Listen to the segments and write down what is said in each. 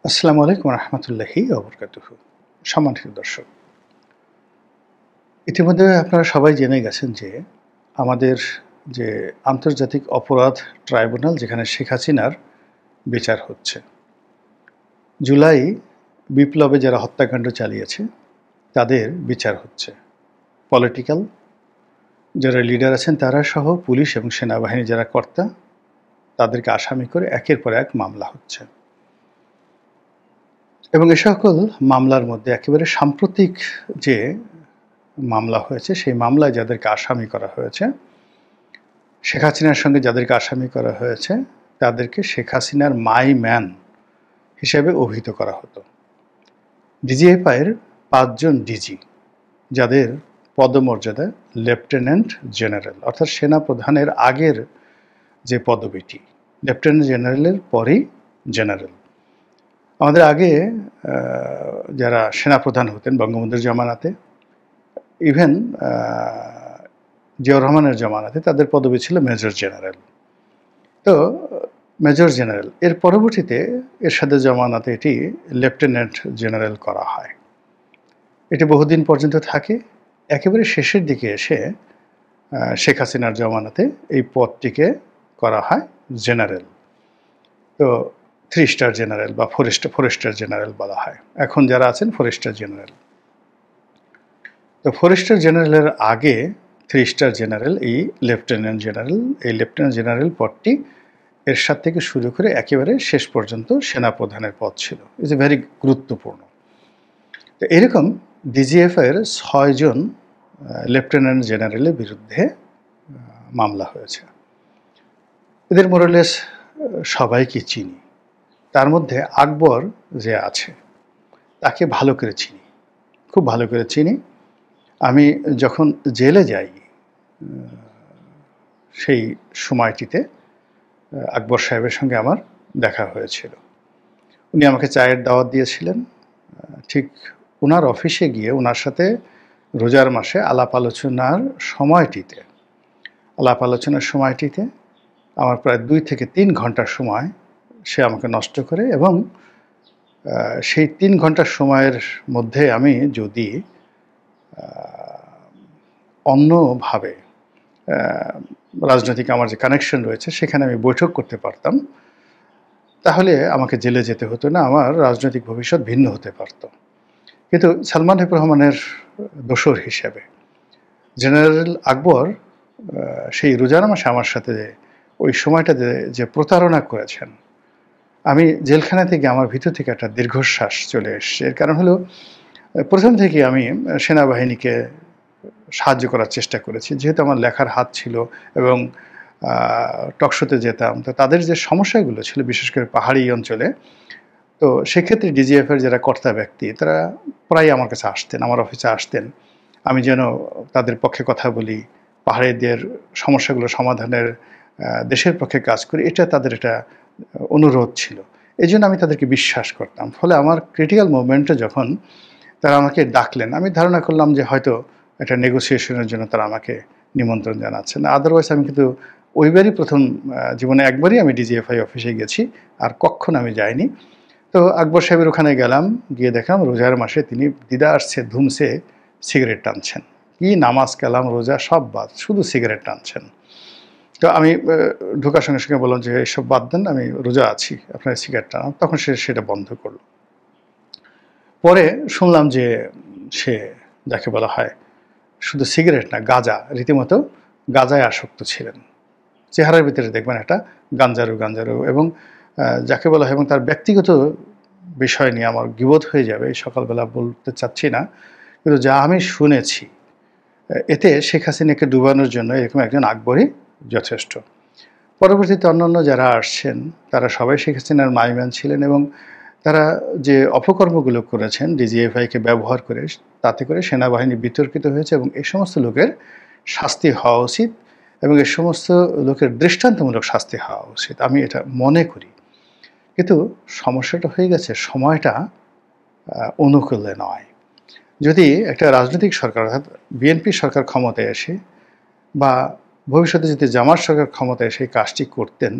আসসালামু আলাইকুম রহমতুল্লাহি ওবরকাতুহু। সম্মানিত দর্শক, ইতিমধ্যে আপনারা সবাই জেনে গেছেন যে আমাদের যে আন্তর্জাতিক অপরাধ ট্রাইব্যুনাল যেখানে শেখ হাসিনার বিচার হচ্ছে, জুলাই বিপ্লবে যারা হত্যাকাণ্ড চালিয়েছে তাদের বিচার হচ্ছে। পলিটিক্যাল যারা লিডার আছেন তারা সহ পুলিশ এবং সেনাবাহিনী যারা কর্তা তাদেরকে আসামি করে একের পর এক মামলা হচ্ছে এবং এ সকল মামলার মধ্যে একেবারে সাম্প্রতিক যে মামলা হয়েছে সেই মামলায় যাদেরকে আসামি করা হয়েছে, শেখ হাসিনার সঙ্গে যাদেরকে আসামি করা হয়েছে তাদেরকে শেখ হাসিনার মাই ম্যান হিসেবে অভিহিত করা হতো। ডিজিএফআইয়ের ৫ জন ডিজি যাদের পদমর্যাদা লেফটেন্যান্ট জেনারেল, অর্থাৎ সেনা প্রধানের আগের যে পদবিটি, লেফটেন্যান্ট জেনারেলের পরেই জেনারেল। আমাদের আগে যারা সেনাপ্রধান হতেন বঙ্গবন্ধুর জামানাতে, ইভেন জিয়াউর রহমানের জামানাতে তাদের পদবি ছিল মেজর জেনারেল। তো মেজর জেনারেল এর পরবর্তীতে এরশাদের জামানাতে এটি লেফটেন্যান্ট জেনারেল করা হয়। এটি বহুদিন পর্যন্ত থাকে। একেবারে শেষের দিকে এসে শেখ হাসিনার জামানাতে এই পদটিকে করা হয় জেনারেল। তো 3 স্টার জেনারেল বা 4 স্টার জেনারেল বলা হয়। এখন যারা আছেন 4 স্টার জেনারেল। তো 4 স্টার জেনারেলের আগে 3 স্টার জেনারেল এই লেফটেন্যান্ট জেনারেল। এই লেফটেন্যান্ট জেনারেল পদটি এরশাদ থেকে শুরু করে একেবারে শেষ পর্যন্ত সেনাপ্রধানের পদ ছিল। ইজ এ ভেরি গুরুত্বপূর্ণ। তো এরকম ডিজিএফআইয়ের 6 জন লেফটেন্যান্ট জেনারেলের বিরুদ্ধে মামলা হয়েছে। এদের মোরালেস সবাইকে চিনি। তার মধ্যে আকবর যে আছে তাকে ভালো করে চিনি, খুব ভালো করে চিনি। আমি যখন জেলে যাই সেই সময়টিতে আকবর সাহেবের সঙ্গে আমার দেখা হয়েছিল। উনি আমাকে চায়ের দাওয়াত দিয়েছিলেন। ঠিক ওনার অফিসে গিয়ে ওনার সাথে রোজার মাসে আলাপ আলোচনার সময়টিতে আমার প্রায় 2 থেকে 3 ঘন্টার সময় সে আমাকে নষ্ট করে এবং সেই 3 ঘন্টার সময়ের মধ্যে আমি যদি অন্যভাবে রাজনৈতিক আমার যে কানেকশন রয়েছে সেখানে আমি বৈঠক করতে পারতাম, তাহলে আমাকে জেলে যেতে হতো না, আমার রাজনৈতিক ভবিষ্যৎ ভিন্ন হতে পারত। কিন্তু সালমান এফ রহমানের দোসর হিসেবে জেনারেল আকবর সেই রোজার মাসে আমার সাথে ওই সময়টাতে যে প্রতারণা করেছেন, আমি জেলখানা থেকে আমার ভিতর থেকে একটা দীর্ঘশ্বাস চলে এসছে। এর কারণ হলো, প্রথম থেকে আমি সেনাবাহিনীকে সাহায্য করার চেষ্টা করেছি, যেহেতু আমার লেখার হাত ছিল এবং টকশোতে যেতাম। তো তাদের যে সমস্যাগুলো ছিল বিশেষ করে পাহাড়ি অঞ্চলে, তো সেক্ষেত্রে ডিজিএফের যারা কর্তা ব্যক্তি তারা প্রায় আমার কাছে আসতেন, আমার অফিসে আসতেন, আমি যেন তাদের পক্ষে কথা বলি, পাহাড়িদের সমস্যাগুলো সমাধানের দেশের পক্ষে কাজ করি, এটা তাদের একটা অনুরোধ ছিল। এই জন্য আমি তাদেরকে বিশ্বাস করতাম। ফলে আমার ক্রিটিক্যাল মোমেন্টে যখন তারা আমাকে ডাকলেন, আমি ধারণা করলাম যে হয়তো একটা নেগোসিয়েশনের জন্য তারা আমাকে নিমন্ত্রণ জানাচ্ছেন। আদারওয়াইজ আমি কিন্তু ওইবারই প্রথম জীবনে একবারই আমি ডিজিএফআই অফিসে গেছি, আর কখনো আমি যাইনি। তো আকবর সাহেবের ওখানে গেলাম, গিয়ে দেখলাম রোজার মাসে তিনি দিদারসে ধুমসে সিগারেট টানছেন। কি নামাজ কালাম রোজা সব বাদ, শুধু সিগারেট টানছেন। তো আমি ঢোকার সঙ্গে সঙ্গে বললাম যে এসব বাদ দেন, আমি রোজা আছি, আপনার সিগারেট টানান। তখন সে সেটা বন্ধ করলো। পরে শুনলাম যে সে যাকে বলা হয় শুধু সিগারেট না, গাঁজা, রীতিমতো গাঁজায় আসক্ত ছিলেন। চেহারার ভিতরে দেখবেন একটা গাঞ্জারু এবং যাকে বলা হয়, এবং তার ব্যক্তিগত বিষয় নিয়ে আমার গীবত হয়ে যাবে, সকালবেলা বলতে চাচ্ছি না, কিন্তু যা আমি শুনেছি এতে শেখ হাসিনাকে ডুবানোর জন্য এরকম একজন আকবরই যথেষ্ট। পরবর্তীতে অন্যান্য যারা আসছেন তারা সবাই শেখ হাসিনার মাইম্যান ছিলেন এবং তারা যে অপকর্মগুলো করেছেন ডিজিএফআইকে ব্যবহার করে, তাতে করে সেনাবাহিনী বিতর্কিত হয়েছে এবং এই সমস্ত লোকের শাস্তি হওয়া উচিত এবং এই সমস্ত লোকের দৃষ্টান্তমূলক শাস্তি হওয়া উচিত, আমি এটা মনে করি। কিন্তু সমস্যাটা হয়ে গেছে সময়টা অনুকূলে নয়। যদি একটা রাজনৈতিক সরকার অর্থাৎ বিএনপি সরকার ক্ষমতায় আসে বা ভবিষ্যতে যদি জামাত সরকার ক্ষমতায় এসে কাজটি করতেন,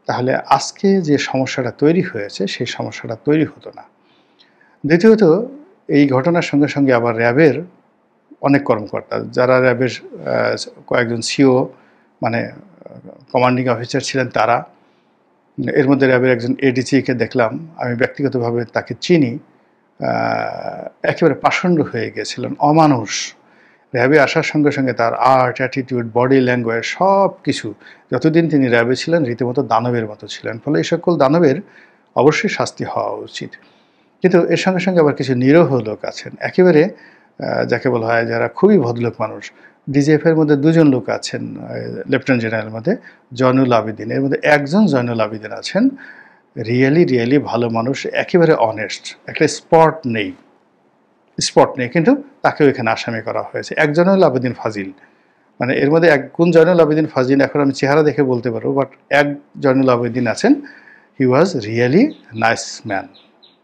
তাহলে আজকে যে সমস্যাটা তৈরি হয়েছে সেই সমস্যাটা তৈরি হতো না। দ্বিতীয়ত এই ঘটনার সঙ্গে সঙ্গে আবার র্যাবের অনেক কর্মকর্তা যারা র্যাবের কয়েকজন সিও মানে কমান্ডিং অফিসার ছিলেন তারা, এর মধ্যে র্যাবের একজন এডিসিকে দেখলাম, আমি ব্যক্তিগতভাবে তাকে চিনি, একেবারে পাষণ্ড হয়ে গেছিলেন, অমানুষ। র্যাবে আসার সঙ্গে সঙ্গে তার আর্ট, অ্যাটিটিউড, বডি ল্যাঙ্গুয়েজ সব কিছু, যতদিন তিনি র্যাবে ছিলেন রীতিমতো দানবের মতো ছিলেন। ফলে এই সকল দানবের অবশ্যই শাস্তি হওয়া উচিত। কিন্তু এর সঙ্গে সঙ্গে আবার কিছু নিরীহ লোক আছেন, একেবারে যাকে বলা হয় যারা খুবই ভদ্রলোক মানুষ। ডিজিএফের মধ্যে দুজন লোক আছেন, লেফটেন্যান্ট জেনারেলের মধ্যে জয়নুল আবেদিন, এর মধ্যে একজন জয়নুল আবেদিন আছেন রিয়েলি ভালো মানুষ, একেবারে অনেস্ট, একটা স্পট নেই, কিন্তু তাকেও এখানে আসামি করা হয়েছে। এক জয়নুল আবেদিন ফাজিল, মানে এর মধ্যে এক গুণ জয়নুল আবেদিন ফাজিল এখন আমি চেহারা দেখে বলতে পারবো, বাট এক জয়নুল আবেদিন আছেন, হি ওয়াজ রিয়েলি নাইস ম্যান,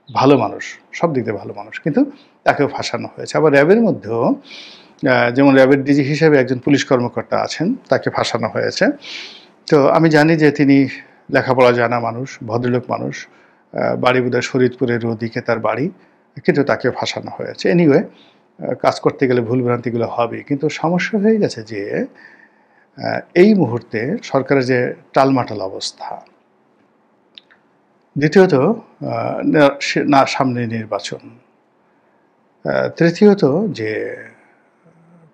ভালো মানুষ, সব দিক দিয়ে ভালো মানুষ, কিন্তু তাকেও ফাঁসানো হয়েছে। আবার র্যাবের মধ্যেও যেমন র্যাবের ডিজি হিসেবে একজন পুলিশ কর্মকর্তা আছেন, তাকে ফাঁসানো হয়েছে। তো আমি জানি যে তিনি লেখাপড়া জানা মানুষ, ভদ্রলোক মানুষ, বাড়ি বোধহয় শরীদপুরের ওদিকে তার বাড়ি, কিন্তু তাকে ফাঁসানো হয়েছে। এনিওয়ে, কাজ করতে গেলে ভুলভ্রান্তিগুলো হবে, কিন্তু সমস্যা হয়ে গেছে যে এই মুহূর্তে সরকারের যে টালমাটাল অবস্থা, দ্বিতীয়ত না সামনে নির্বাচন, তৃতীয়ত যে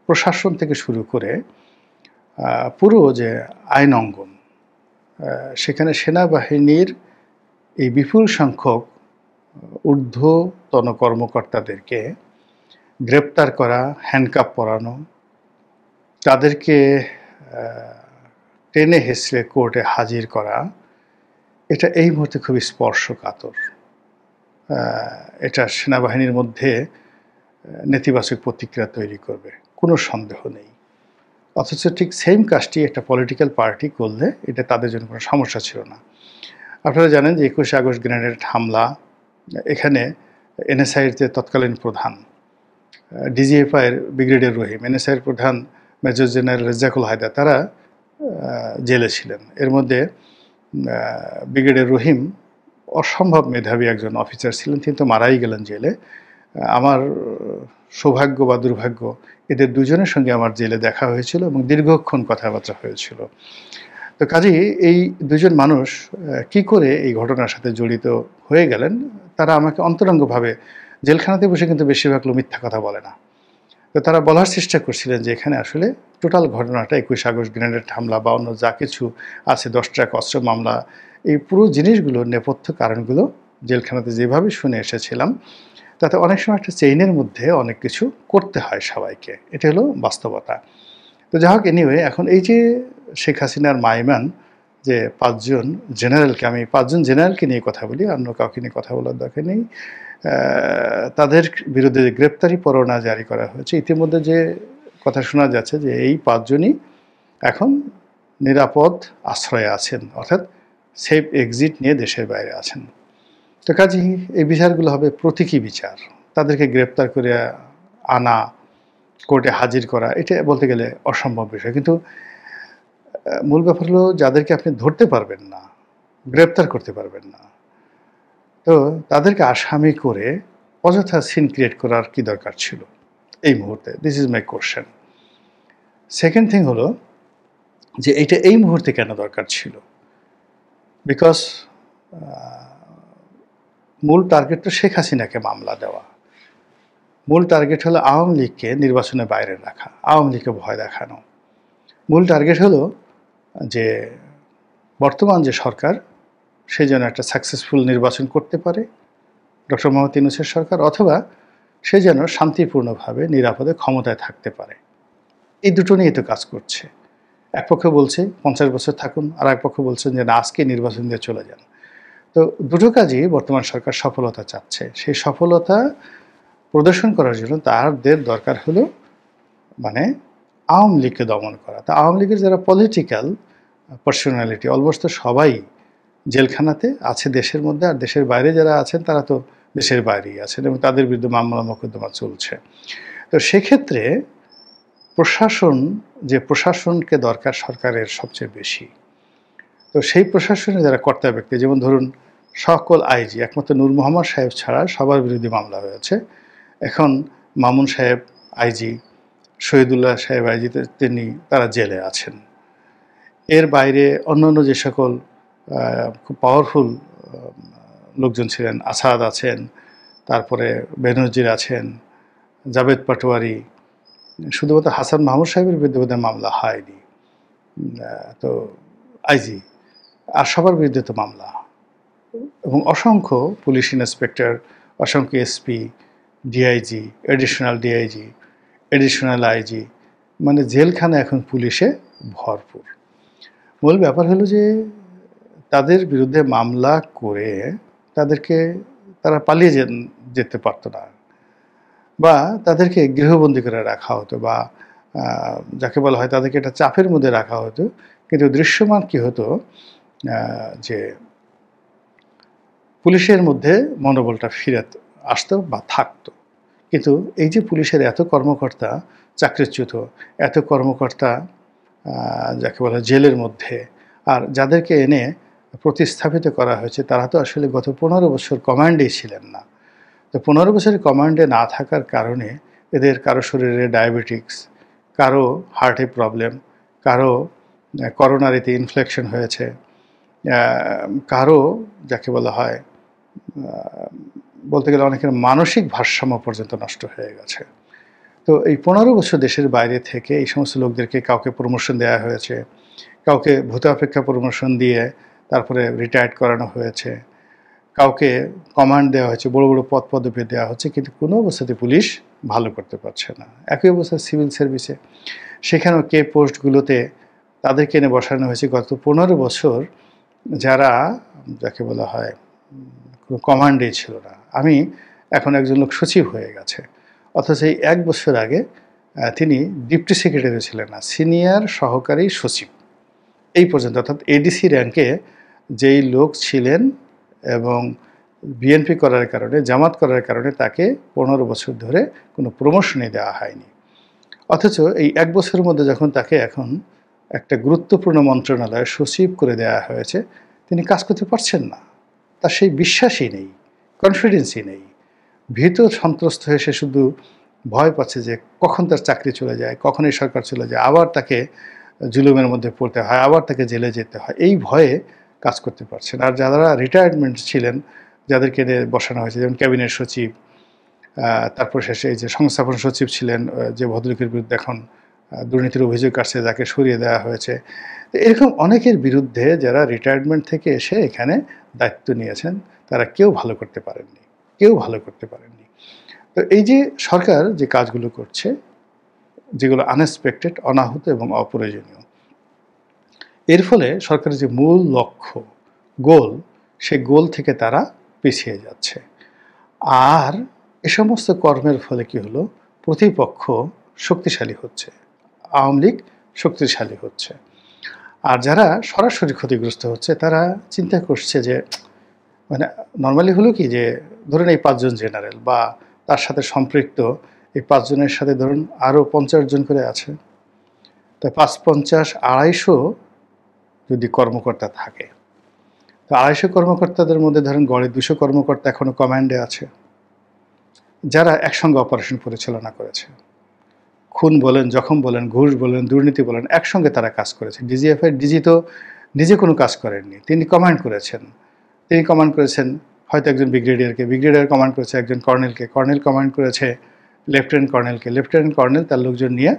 প্রশাসন থেকে শুরু করে পুরো যে আইন অঙ্গন, সেখানে সেনাবাহিনীর এই বিপুল সংখ্যক ঊর্ধ্বতন কর্মকর্তাদেরকে গ্রেপ্তার করা, হ্যান্ডকাপ পরানো, তাদেরকে টেনে হেঁচড়ে কোর্টে হাজির করা, এটা এই মুহূর্তে খুবই স্পর্শকাতর। এটা সেনাবাহিনীর মধ্যে নেতিবাচক প্রতিক্রিয়া তৈরি করবে, কোনো সন্দেহ নেই। অথচ ঠিক সেম কাজটি একটা পলিটিক্যাল পার্টি করলে এটা তাদের জন্য কোনো সমস্যা ছিল না। আপনারা জানেন যে 21শে আগস্ট গ্রেনেড হামলা, এখানে এনএসআইয়ের যে তৎকালীন প্রধান ডিজিএফআইয়ের ব্রিগেডিয়ার রহিম, এনএসআইয়ের প্রধান মেজর জেনারেল রেজ্জাকুল হায়দার, তারা জেলে ছিলেন। এর মধ্যে ব্রিগেডিয়ার রহিম অসম্ভব মেধাবী একজন অফিসার ছিলেন, কিন্তু মারাই গেলেন জেলে। আমার সৌভাগ্য বা দুর্ভাগ্য, এদের দুজনের সঙ্গে আমার জেলে দেখা হয়েছিল এবং দীর্ঘক্ষণ কথাবার্তা হয়েছিল। তো কাজেই এই দুজন মানুষ কি করে এই ঘটনার সাথে জড়িত হয়ে গেলেন, তারা আমাকে অন্তরঙ্গভাবে, জেলখানাতে বসে কিন্তু বেশিরভাগ লোক মিথ্যা কথা বলে না, তো তারা বলার চেষ্টা করছিলেন যে এখানে আসলে টোটাল ঘটনাটা 21শে আগস্ট গ্রেনেড হামলা বা অন্য যা কিছু আছে, 10 ট্রাক অস্ত্র মামলা, এই পুরো জিনিসগুলোর নেপথ্য কারণগুলো জেলখানাতে যেভাবে শুনে এসেছিলাম, তাতে অনেক সময় একটা চেইনের মধ্যে অনেক কিছু করতে হয় সবাইকে, এটা হলো বাস্তবতা। তো যাই হোক, এনিওয়ে, এখন এই যে শেখ হাসিনার মাইমান যে 5 জন জেনারেলকে, আমি 5 জন জেনারেলকে নিয়ে কথা বলি, অন্য কাউকে নিয়ে কথা বলার দরকার নেই, তাদের বিরুদ্ধে গ্রেপ্তারি পরোয়ানা জারি করা হয়েছে। ইতিমধ্যে যে কথা শোনা যাচ্ছে যে এই 5 জনই এখন নিরাপদ আশ্রয়ে আছেন, অর্থাৎ সেফ এক্সিট নিয়ে দেশের বাইরে আছেন। তো কাজেই এই বিচারগুলো হবে প্রতীকী বিচার, তাদেরকে গ্রেপ্তার করে আনা, কোর্টে হাজির করা, এটা বলতে গেলে অসম্ভব বিষয়। কিন্তু মূল ব্যাপার হলো যাদেরকে আপনি ধরতে পারবেন না, গ্রেপ্তার করতে পারবেন না, তো তাদেরকে আসামি করে অযথা সিন ক্রিয়েট করার কি দরকার ছিল এই মুহূর্তে? This is my question. Second thing হলো যে এইটা এই মুহূর্তে কেন দরকার ছিল? বিকজ মূল টার্গেট তো শেখ হাসিনাকে মামলা দেওয়া, মূল টার্গেট হলো আওয়ামী লীগকে নির্বাচনের বাইরে রাখা, আওয়ামী লীগকে ভয় দেখানো। মূল টার্গেট হলো যে বর্তমান যে সরকার, সে যেন একটা সাকসেসফুল নির্বাচন করতে পারে, ডক্টর মোহাম্মদ ইউনূসের সরকার, অথবা সে যেন শান্তিপূর্ণভাবে নিরাপদে ক্ষমতায় থাকতে পারে। এই দুটো নিয়ে তো কাজ করছে। এক পক্ষ বলছে 50 বছর থাকুন, আর এক পক্ষ বলছেন যে না, আজকে নির্বাচন দিয়ে চলে যান। তো দুটো কাজই বর্তমান সরকার সফলতা চাচ্ছে। সেই সফলতা প্রদর্শন করার জন্য তাদের দরকার হলো মানে আওয়ামী লীগকে দমন করা। তা আওয়ামী লীগের যারা পলিটিক্যাল পার্সোনালিটি, অলমোস্ট তো সবাই জেলখানাতে আছে দেশের মধ্যে, আর দেশের বাইরে যারা আছেন তারা তো দেশের বাইরেই আছেন এবং তাদের বিরুদ্ধে মামলা মোকদ্দমা চলছে। তো সেক্ষেত্রে প্রশাসনকে দরকার সরকারের সবচেয়ে বেশি। তো সেই প্রশাসনে যারা কর্তা ব্যক্তি, যেমন ধরুন সকল আইজি একমাত্র নূর মোহাম্মদ সাহেব ছাড়া সবার বিরুদ্ধে মামলা হয়েছে। এখন মামুন সাহেব আইজি, শহীদুল্লাহ সাহেব আইজি, তারা জেলে আছেন। এর বাইরে অন্যান্য যে সকল খুব পাওয়ারফুল লোকজন ছিলেন, আসাদ আছেন, তারপরে বেনজির আছেন, জাভেদ পাটোয়ারি, শুধুমাত্র হাসান মাহমুদ সাহেবের বিরুদ্ধে বোধহয় মামলা হয়নি, তো আইজি, আর সবার বিরুদ্ধে তো মামলা, এবং অসংখ্য পুলিশ ইন্সপেক্টর, অসংখ্য SP, DIG, additional DIG, additional IG, মানে জেলখানা এখন পুলিশে ভরপুর। মূল ব্যাপার হলো যে তাদের বিরুদ্ধে মামলা করে তারা পালিয়ে যেতে পারতো না, বা তাদেরকে গৃহবন্দী করে রাখা হতো, বা যাকে বলা হয় তাদেরকে একটা চাপের মধ্যে রাখা হতো। কিন্তু দৃশ্যমান কি হতো যে পুলিশের মধ্যে মনোবলটা ফিরে আসতো বা থাকতো। কিন্তু এই যে পুলিশের এত কর্মকর্তা চাকরিচ্যুত, এত কর্মকর্তা যাকে বলা হয় জেলের মধ্যে, আর যাদেরকে এনে প্রতিস্থাপিত করা হয়েছে তারা তো আসলে গত 15 বছর কমান্ডেই ছিলেন না। তো 15 বছরের কমান্ডে না থাকার কারণে এদের কারো শরীরে ডায়াবেটিক্স, কারো হার্টে প্রবলেম, কারো করোনারিতে ইনফেকশন হয়েছে, কারো যাকে বলা হয় বলতে গেলে অনেকের মানসিক ভারসাম্য পর্যন্ত নষ্ট হয়ে গেছে। তো এই 15 বছর দেশের বাইরে থেকে এই সমস্ত লোকদেরকে কাউকে প্রমোশন দেওয়া হয়েছে, কাউকে ভূতাপেক্ষা প্রমোশন দিয়ে তারপরে রিটায়ার্ড করানো হয়েছে, কাউকে কমান্ড দেওয়া হয়েছে, বড় বড় পদ পদবি দেওয়া হচ্ছে, কিন্তু কোনো অবস্থাতে পুলিশ ভালো করতে পারছে না। একই অবস্থা সিভিল সার্ভিসে, সেখানেও কে পোস্টগুলোতে তাদেরকে এনে বসানো হয়েছে গত 15 বছর যারা যাকে বলা হয় কোনো কমান্ডে ছিল না। আমি এখন একজন লোক সচিব হয়ে গেছে, অথচ এই 1 বছর আগে তিনি ডিপটি সেক্রেটারি ছিলেন না, সিনিয়র সহকারী সচিব এই পর্যন্ত, অর্থাৎ এডিসি র্যাঙ্কে যেই লোক ছিলেন এবং বিএনপি করার কারণে, জামাত করার কারণে তাকে 15 বছর ধরে কোনো প্রমোশনই দেওয়া হয়নি। অথচ এই 1 বছরের মধ্যে যখন তাকে এখন একটা গুরুত্বপূর্ণ মন্ত্রণালয়ে সচিব করে দেওয়া হয়েছে, তিনি কাজ করতে পারছেন না। তার সেই বিশ্বাসই নেই, কনফিডেন্সই নেই, ভীত সন্ত্রস্ত হয়ে সে শুধু ভয় পাচ্ছে যে কখন তার চাকরি চলে যায়, কখন এই সরকার চলে যায়, আবার তাকে জুলুমের মধ্যে পড়তে হয়, আবার তাকে জেলে যেতে হয়, এই ভয়ে কাজ করতে পারছেন। আর যারা রিটায়ারমেন্ট ছিলেন, যাদেরকে বসানো হয়েছে, যেমন ক্যাবিনেট সচিব, তারপর শেষে এই যে সংস্থাপন সচিব ছিলেন যে ভদ্রলোকের বিরুদ্ধে এখন দুর্নীতির অভিযোগ আসছে, যাকে সরিয়ে দেওয়া হয়েছে, এরকম অনেকের বিরুদ্ধে যারা রিটায়ারমেন্ট থেকে এসে এখানে দায়িত্ব নিয়েছেন, তারা কেউ ভালো করতে পারেননি, কেউ ভালো করতে পারেননি। তো এই যে সরকার যে কাজগুলো করছে, যেগুলো আনএক্সপেক্টেড, অনাহুত এবং অপ্রয়োজনীয়, এর ফলে সরকারের যে মূল লক্ষ্য, গোল, সেই গোল থেকে তারা পিছিয়ে যাচ্ছে। আর এ সমস্ত কর্মের ফলে কি হলো, প্রতিপক্ষ শক্তিশালী হচ্ছে, আওয়ামী লীগ শক্তিশালী হচ্ছে। আর যারা সরাসরি ক্ষতিগ্রস্ত হচ্ছে তারা চিন্তা করছে যে মানে নর্মালি হলো কি, যে ধরুন এই 5 জন জেনারেল বা তার সাথে সম্পৃক্ত এই 5 জনের সাথে ধরুন আরও 50 জন করে আছে, তাই 5, 50, 250 যদি কর্মকর্তা থাকে, তো 250 কর্মকর্তাদের মধ্যে ধরেন গড়ে 200 কর্মকর্তা এখনও কমান্ডে আছে, যারা একসঙ্গে অপারেশন পরিচালনা করেছে। খুন বলেন, জখম বলেন, ঘুষ বলেন, দুর্নীতি বলেন, একসঙ্গে তারা কাজ করেছে। ডিজিএফআই ডিজি তো নিজে কোনো কাজ করেননি, তিনি কমান্ড করেছেন। তিনি কমান্ড করেছেন হয়তো একজন ব্রিগেডিয়ারকে, ব্রিগেডিয়ার কমান্ড করেছে একজন কর্নেলকে, কর্নেল কমান্ড করেছে লেফটেন্যান্ট কর্নেলকে, লেফটেন্যান্ট কর্নেল তার লোকজন নিয়ে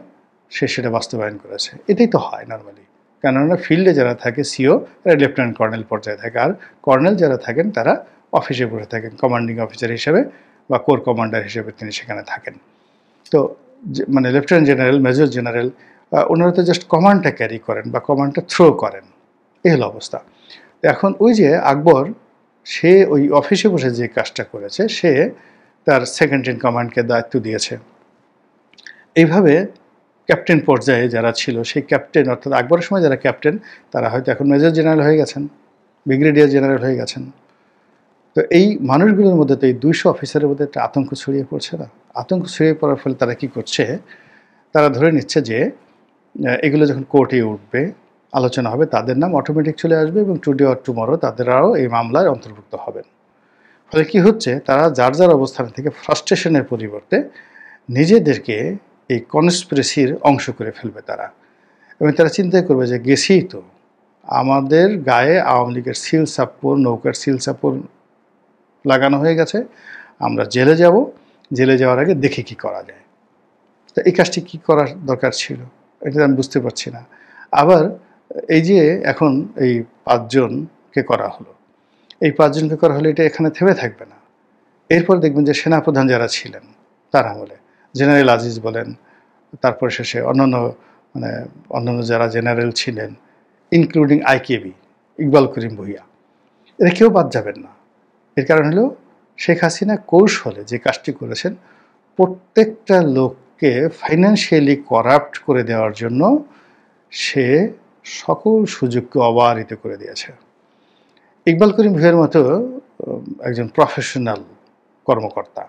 সে সেটা বাস্তবায়ন করেছে। এটাই তো হয় নর্মালি, কেননা ফিল্ডে যারা থাকে সিও তারা লেফটেন্যান্ট কর্নেল পর্যায়ে থাকে, আর কর্নেল যারা থাকেন তারা অফিসে বসে থাকেন কমান্ডিং অফিসার হিসেবে বা কোর কমান্ডার হিসেবে তিনি সেখানে থাকেন। তো মানে লেফটেন্যান্ট জেনারেল, মেজর জেনারেল, ওনারা তো জাস্ট কমান্ডটা ক্যারি করেন বা কমান্ডটা থ্রো করেন, এই হলো অবস্থা। এখন ওই যে আকবর, সে ওই অফিসে বসে যে কাজটা করেছে, সে তার সেকেন্ড ইন কমান্ডকে দায়িত্ব দিয়েছে। এইভাবে ক্যাপ্টেন পর্যায়ে যারা ছিল, সেই ক্যাপ্টেন, অর্থাৎ আকবরের সময় যারা ক্যাপ্টেন, তারা হয়তো এখন মেজর জেনারেল হয়ে গেছেন, ব্রিগেডিয়ার জেনারেল হয়ে গেছেন। তো এই মানুষগুলোর মধ্যে তো এই 200 অফিসারের মধ্যে একটা আতঙ্ক ছড়িয়ে পড়ছে না? আতঙ্ক ছড়িয়ে পড়ার ফলে তারা কি করছে, তারা ধরে নিচ্ছে যে এগুলো যখন কোর্টে উঠবে, আলোচনা হবে, তাদের নাম অটোমেটিক চলে আসবে এবং টুডে অর টুমরো তাদেরও এই মামলায় অন্তর্ভুক্ত হবেন। ফলে কি হচ্ছে, তারা যার যার অবস্থান থেকে ফ্রাস্ট্রেশনের পরিবর্তে নিজেদেরকে এই কনস্পিরেসির অংশ করে ফেলবে তারা, এবং তারা চিন্তা করবে যে গেছেই তো, আমাদের গায়ে আওয়ামী লীগের সিল সাপ্পর, নৌকার সিল সাপ্পর লাগানো হয়ে গেছে, আমরা জেলে যাব, জেলে যাওয়ার আগে দেখে কি করা যায়। তো এই কাজটি কী করার দরকার ছিল, এটা আমি বুঝতে পারছি না। আবার এই যে এখন এই ৫ জনকে করা হলো, এই ৫ জনকে করা হলে এটা এখানে থেমে থাকবে না। এরপর দেখবেন যে সেনাপ্রধান যারা ছিলেন তার আমলে, জেনারেল আজিজ বলেন, তারপর শেষে অন্যান্য যারা জেনারেল ছিলেন, ইনক্লুডিং আইকেবি, ইকবাল করিম ভূঁইয়া, এরা কেউ বাদ যাবেন না। এর কারণ হলো শেখ হাসিনা কৌশলে যে কাজটি করেছেন, প্রত্যেকটা লোককে ফাইন্যান্সিয়ালি করাপ্ট করে দেওয়ার জন্য সে সকল সুযোগকে অবারিত করে দিয়েছে। ইকবাল করিম ভূঁইয়ার মতো একজন প্রফেশনাল কর্মকর্তা,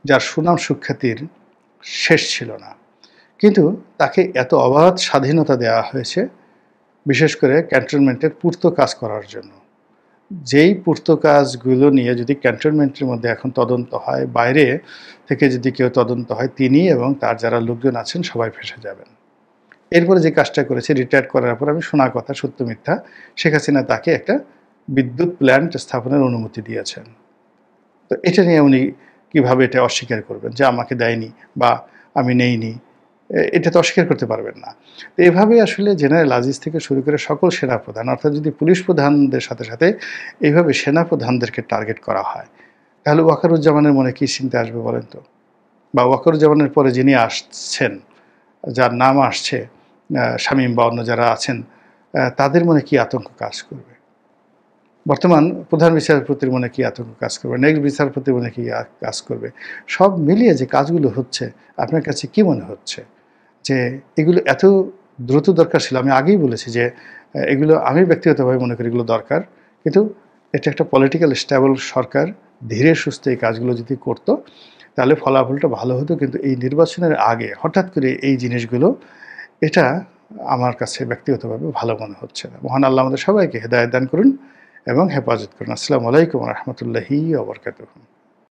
যার সুনাম সুখ্যাতির শেষ ছিল না, কিন্তু তাকে এত অবাধ স্বাধীনতা দেওয়া হয়েছে, বিশেষ করে ক্যান্টনমেন্টের পূর্ত কাজ করার জন্য। যেই পূর্ত কাজগুলো নিয়ে যদি ক্যান্টনমেন্টের মধ্যে এখন তদন্ত হয়, বাইরে থেকে যদি কেউ তদন্ত হয়, তিনি এবং তার যারা লোকজন আছেন সবাই ফেঁসে যাবেন। এরপরে যে কাজটা করেছে, রিটায়ার করার পর, আমি শোনা কথা সত্য মিথ্যা, শেখ হাসিনা তাকে একটা বিদ্যুৎ প্ল্যান্ট স্থাপনের অনুমতি দিয়েছেন। তো এটা নিয়ে উনি কীভাবে এটা অস্বীকার করবেন যে আমাকে দেয়নি বা আমি নেইনি? এটা তো অস্বীকার করতে পারবেন না। তো এভাবে আসলে জেনারেল আজিজ থেকে শুরু করে সকল সেনাপ্রধান, অর্থাৎ যদি পুলিশ প্রধানদের সাথে সাথে এইভাবে সেনাপ্রধানদেরকে টার্গেট করা হয়, তাহলে ওয়াকারুজ্জামানের মনে কী চিন্তা আসবে বলেন তো? বা ওয়াকারুজ্জামানের পরে যিনি আসছেন, যার নাম আসছে শামীম বা অন্য যারা আছেন, তাদের মনে কী আতঙ্ক কাজ করবে? বর্তমান প্রধান বিচারপতির মনে কী আতঙ্ক কাজ করবে? নেক্সট বিচারপতির মনে কী কাজ করবে? সব মিলিয়ে যে কাজগুলো হচ্ছে, আপনার কাছে কী মনে হচ্ছে যে এগুলো এত দ্রুত দরকার ছিল? আমি আগেই বলেছি যে এগুলো আমি ব্যক্তিগতভাবে মনে করি এগুলো দরকার, কিন্তু এটা একটা পলিটিক্যাল স্টেবল সরকার ধীরে সুস্থে এই কাজগুলো যদি করতো, তাহলে ফলাফলটা ভালো হতো। কিন্তু এই নির্বাচনের আগে হঠাৎ করে এই জিনিসগুলো, এটা আমার কাছে ব্যক্তিগতভাবে ভালো মনে হচ্ছে না। মহান আল্লাহ আমাদের সবাইকে হেদায়েত দান করুন এবং হেফাজত করুন। আসসালামু আলাইকুম ওয়া রাহমাতুল্লাহি ওয়া বারাকাতুহু।